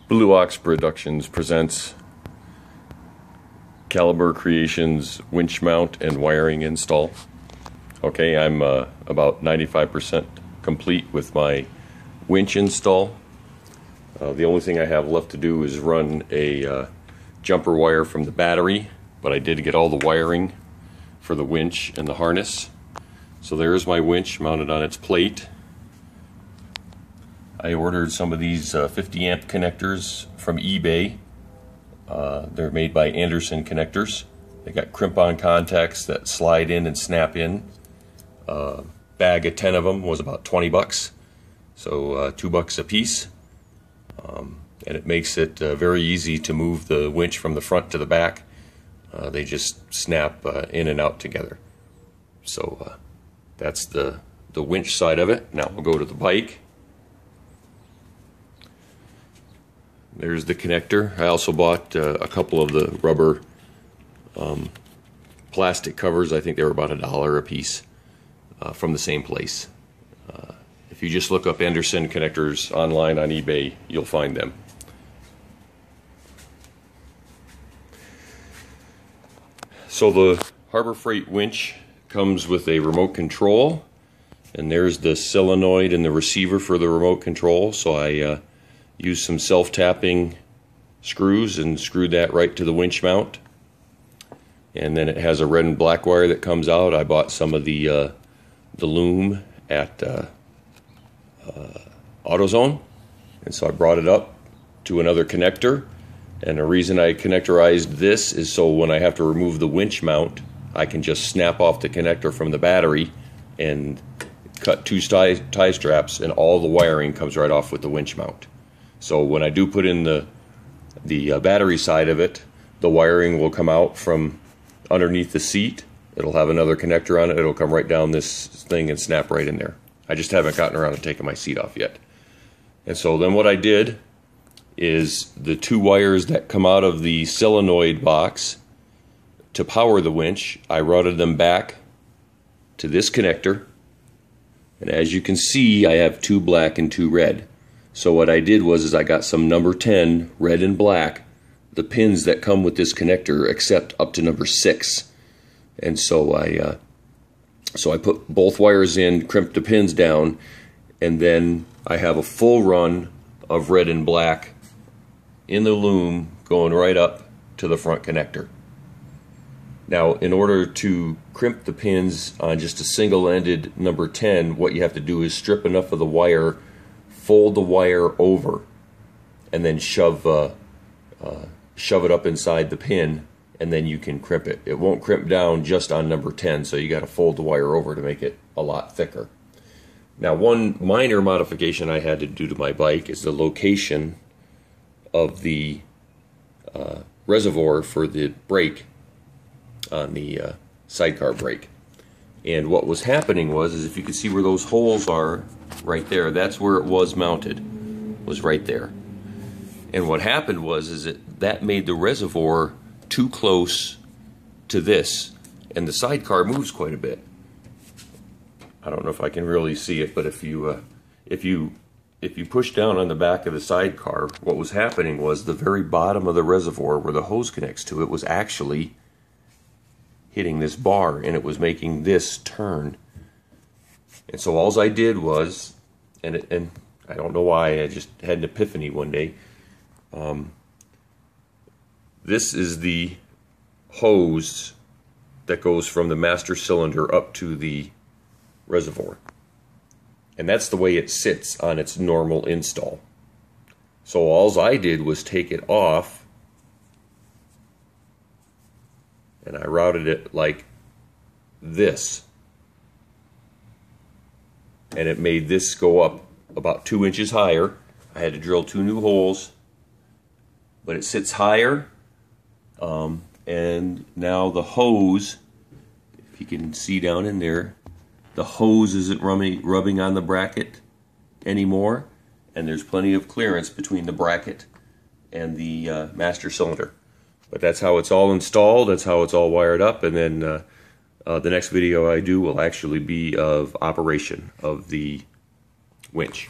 Blue Ox Productions presents Caliber Creations winch mount and wiring install. Okay, I'm about 95% complete with my winch install. The only thing I have left to do is run a jumper wire from the battery, but I did get all the wiring for the winch and the harness. So there's my winch mounted on its plate. I ordered some of these 50 amp connectors from eBay. They're made by Anderson Connectors. They got crimp-on contacts that slide in and snap in. Bag of 10 of them was about 20 bucks, so $2 a piece. And it makes it very easy to move the winch from the front to the back. They just snap in and out together. So that's the winch side of it. Now we'll go to the bike. There's the connector. I also bought a couple of the rubber plastic covers. I think they were about $1 a piece from the same place. If you just look up Anderson Connectors online on eBay, you'll find them. So the Harbor Freight winch comes with a remote control, and there's the solenoid and the receiver for the remote control. So I used some self-tapping screws and screwed that right to the winch mount. And then it has a red and black wire that comes out. I bought some of the loom at AutoZone, and so I brought it up to another connector. And the reason I connectorized this is so when I have to remove the winch mount, I can just snap off the connector from the battery and cut two tie straps, and all the wiring comes right off with the winch mount. So when I do put in the battery side of it, the wiring will come out from underneath the seat. It'll have another connector on it. It'll come right down this thing and snap right in there. I just haven't gotten around to taking my seat off yet. And so then what I did is the two wires that come out of the solenoid box to power the winch, I routed them back to this connector. And as you can see, I have two black and two red. So what I did was I got some number 10 red and black. The pins that come with this connector accept up to number 6. And so I put both wires in, crimped the pins down, and then I have a full run of red and black in the loom going right up to the front connector. Now, in order to crimp the pins on just a single-ended number 10, what you have to do is strip enough of the wire, fold the wire over, and then shove it up inside the pin, and then you can crimp it. It won't crimp down just on number 10, so you got to fold the wire over to make it a lot thicker. Now, one minor modification I had to do to my bike is the location of the reservoir for the brake on the sidecar brake. And what was happening is if you could see where those holes are right there, that's where it was mounted, was right there. And what happened is that made the reservoir too close to this, and the sidecar moves quite a bit. I don't know if I can really see it, but if you push down on the back of the sidecar, what was happening was the very bottom of the reservoir where the hose connects to it was actually hitting this bar, and it was making this turn. And so all I did was, and I don't know why, I just had an epiphany one day. This is the hose that goes from the master cylinder up to the reservoir. And that's the way it sits on its normal install. So all I did was take it off, and I routed it like this. And it made this go up about 2 inches higher. I had to drill 2 new holes, but it sits higher. And now the hose, if you can see down in there, the hose isn't rubbing on the bracket anymore, and there's plenty of clearance between the bracket and the master cylinder. But that's how it's all installed, that's how it's all wired up, and then the next video I do will actually be of operation of the winch.